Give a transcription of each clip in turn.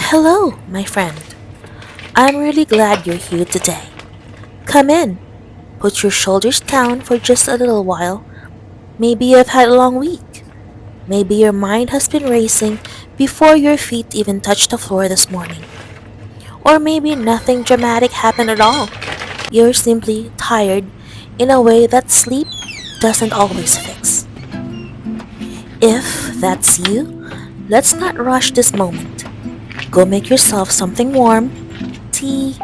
Hello, my friend. I'm really glad you're here today. Come in, put your shoulders down for just a little while. Maybe you've had a long week. Maybe your mind has been racing before your feet even touched the floor this morning. Or maybe nothing dramatic happened at all. You're simply tired in a way that sleep doesn't always fix. If that's you, let's not rush this moment. Go make yourself something warm: tea,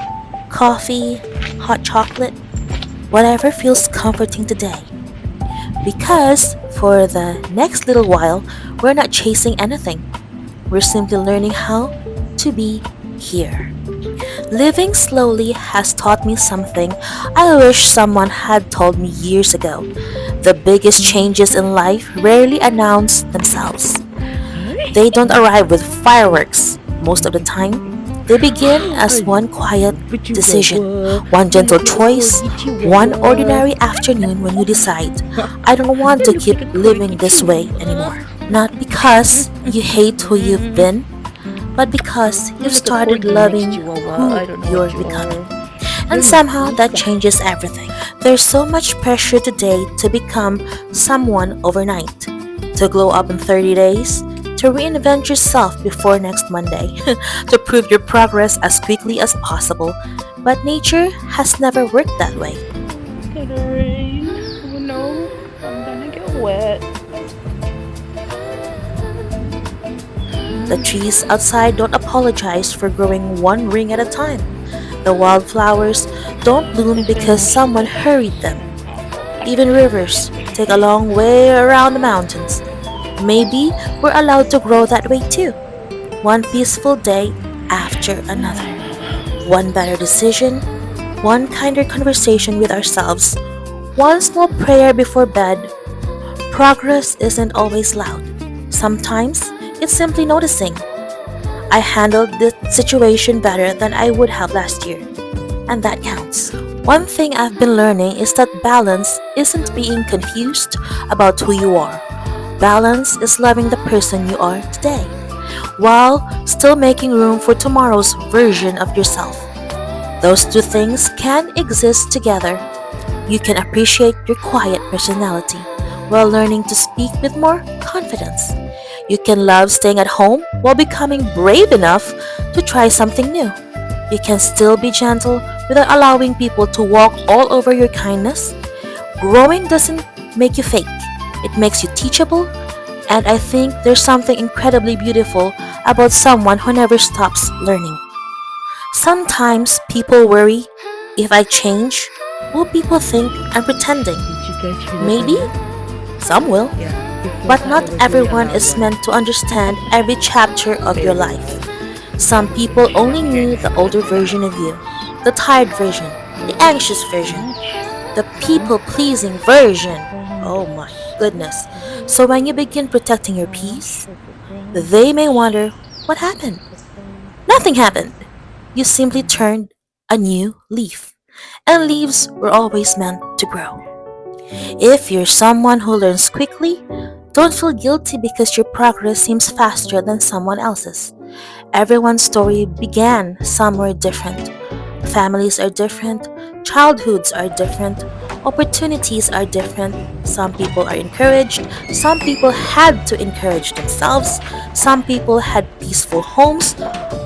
coffee, hot chocolate, whatever feels comforting today. Because for the next little while, we're not chasing anything. We're simply learning how to be here. Living slowly has taught me something I wish someone had told me years ago. The biggest changes in life rarely announce themselves. They don't arrive with fireworks most of the time. They begin as one quiet decision, one gentle choice, one ordinary afternoon when you decide, I don't want to keep living this way anymore. Not because you hate who you've been, but because you've started loving who you're becoming. And somehow that changes everything. There's so much pressure today to become someone overnight, to glow up in 30 days, to reinvent yourself before next Monday, to prove your progress as quickly as possible. But nature has never worked that way. Gonna rain. Oh no, I'm gonna get wet. The trees outside don't apologize for growing one ring at a time. The wildflowers don't bloom because someone hurried them. Even rivers take a long way around the mountains. Maybe we're allowed to grow that way too. One peaceful day after another. One better decision, one kinder conversation with ourselves, one small prayer before bed. Progress isn't always loud. Sometimes it's simply noticing. I handled this situation better than I would have last year, and that counts. One thing I've been learning is that balance isn't being confused about who you are. Balance is loving the person you are today, while still making room for tomorrow's version of yourself. Those two things can exist together. You can appreciate your quiet personality while learning to speak with more confidence. You can love staying at home while becoming brave enough to try something new. You can still be gentle without allowing people to walk all over your kindness. Growing doesn't make you fake, it makes you teachable, and I think there's something incredibly beautiful about someone who never stops learning. Sometimes people worry, if I change, will people think I'm pretending? Did you guys hear Maybe, some will, but not everyone is meant to understand every chapter of your life. Some people only knew the older version of you, the tired version, the anxious version, the people pleasing version. Oh my goodness. So when you begin protecting your peace, they may wonder, what happened? Nothing happened. You simply turned a new leaf. And leaves were always meant to grow. If you're someone who learns quickly, don't feel guilty because your progress seems faster than someone else's. Everyone's story began somewhere different. Families are different, childhoods are different, opportunities are different. Some people are encouraged, some people had to encourage themselves, some people had peaceful homes,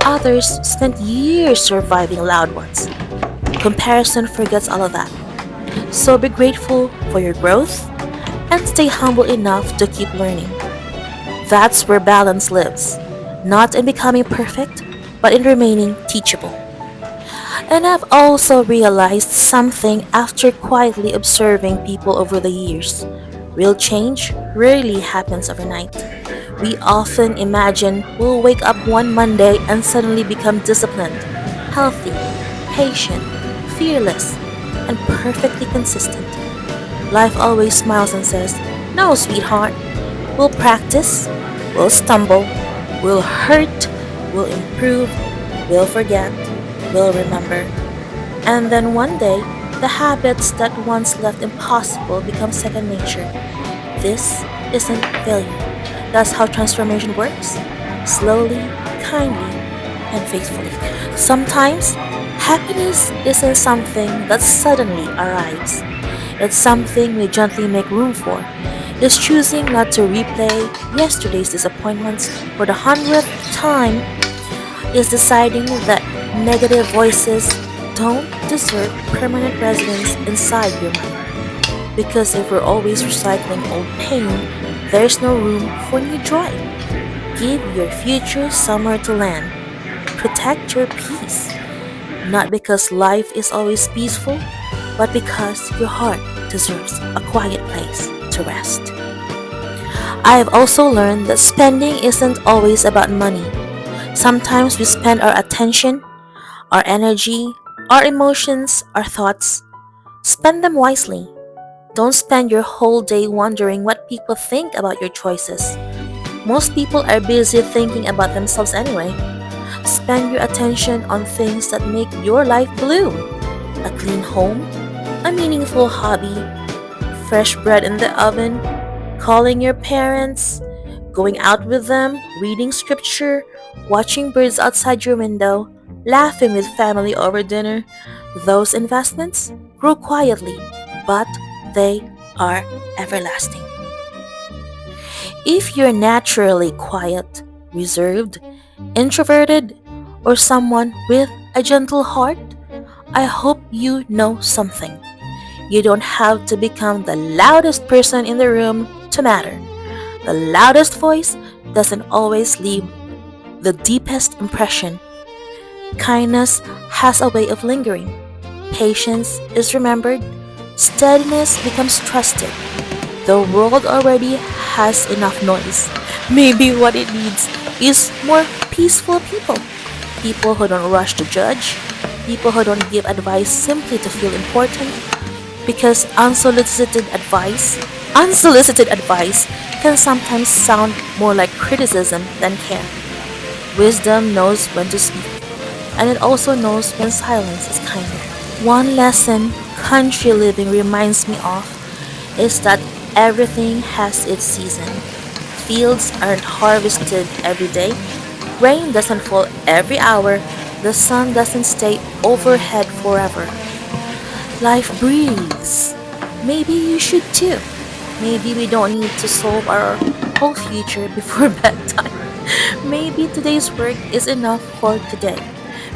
others spent years surviving loud ones. Comparison forgets all of that. So be grateful for your growth and stay humble enough to keep learning. That's where balance lives, not in becoming perfect, but in remaining teachable. And I've also realized something after quietly observing people over the years. Real change rarely happens overnight. We often imagine we'll wake up one Monday and suddenly become disciplined, healthy, patient, fearless, and perfectly consistent. Life always smiles and says, no, sweetheart, we'll practice, we'll stumble, we'll hurt, we'll improve, we'll forget, we'll remember. And then one day, the habits that once left impossible become second nature. This isn't failure. That's how transformation works. Slowly, kindly, and faithfully. Sometimes, happiness isn't something that suddenly arrives. It's something we gently make room for. It's choosing not to replay yesterday's disappointments for the hundredth time. Is deciding that negative voices don't deserve permanent residence inside your mind. Because if we're always recycling old pain, there's no room for new joy. Give your future somewhere to land. Protect your peace. Not because life is always peaceful, but because your heart deserves a quiet place to rest. I have also learned that spending isn't always about money. Sometimes we spend our attention, our energy, our emotions, our thoughts. Spend them wisely. Don't spend your whole day wondering what people think about your choices. Most people are busy thinking about themselves anyway. Spend your attention on things that make your life bloom: a clean home, a meaningful hobby, fresh bread in the oven, calling your parents, going out with them, reading scripture, watching birds outside your window, laughing with family over dinner. Those investments grow quietly, but they are everlasting. If you're naturally quiet, reserved, introverted, or someone with a gentle heart, I hope you know something. You don't have to become the loudest person in the room to matter. The loudest voice doesn't always leave the deepest impression. Kindness has a way of lingering. Patience is remembered. Steadiness becomes trusted. The world already has enough noise. Maybe what it needs is more peaceful people. People who don't rush to judge. People who don't give advice simply to feel important. Because unsolicited advice can sometimes sound more like criticism than care. Wisdom knows when to speak, and it also knows when silence is kinder. One lesson country living reminds me of is that everything has its season. Fields aren't harvested every day, rain doesn't fall every hour, the sun doesn't stay overhead forever. Life breathes. Maybe you should too. Maybe we don't need to solve our whole future before bedtime. Maybe today's work is enough for today.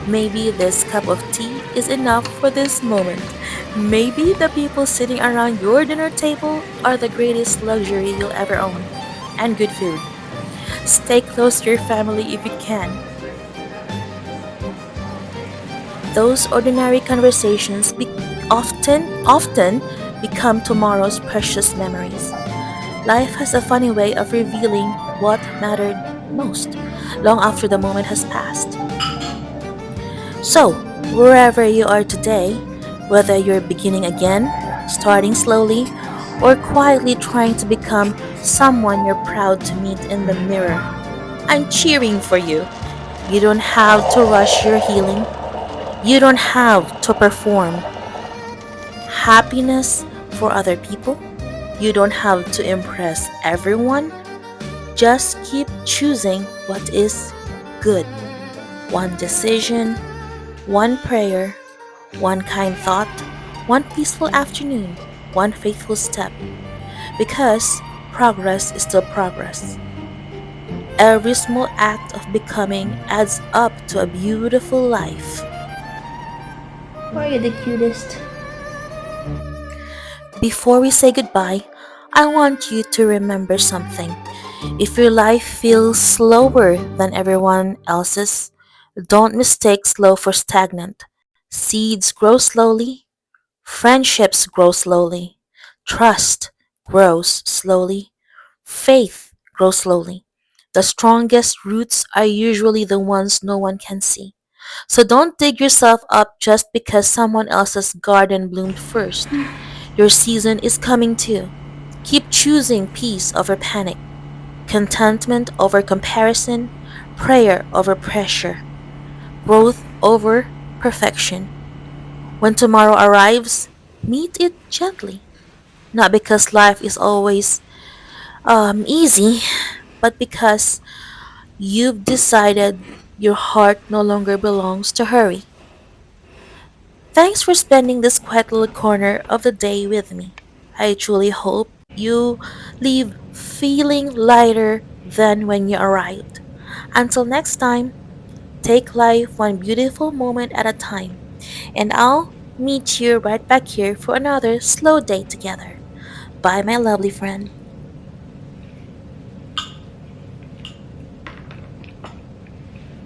Maybe this cup of tea is enough for this moment. Maybe the people sitting around your dinner table are the greatest luxury you'll ever own. And good food. Stay close to your family if you can. Those ordinary conversations often become tomorrow's precious memories. Life has a funny way of revealing what mattered most long after the moment has passed. So, wherever you are today, whether you're beginning again, starting slowly, or quietly trying to become someone you're proud to meet in the mirror, I'm cheering for you. You don't have to rush your healing. You don't have to perform happiness for other people. You don't have to impress everyone. Just keep choosing what is good. One decision, one prayer, one kind thought, one peaceful afternoon, one faithful step. Because progress is still progress. Every small act of becoming adds up to a beautiful life. Why are you the cutest? Before we say goodbye, I want you to remember something. If your life feels slower than everyone else's, don't mistake slow for stagnant. Seeds grow slowly, friendships grow slowly, trust grows slowly, faith grows slowly. The strongest roots are usually the ones no one can see. So don't dig yourself up just because someone else's garden bloomed first. Your season is coming too. Keep choosing peace over panic, contentment over comparison, prayer over pressure, growth over perfection. When tomorrow arrives, meet it gently. Not because life is always easy, but because you've decided Your heart no longer belongs to hurry. Thanks for spending this quiet little corner of the day with me. I truly hope you leave feeling lighter than when you arrived. Until next time, take life one beautiful moment at a time, and I'll meet you right back here for another slow day together. Bye, my lovely friend.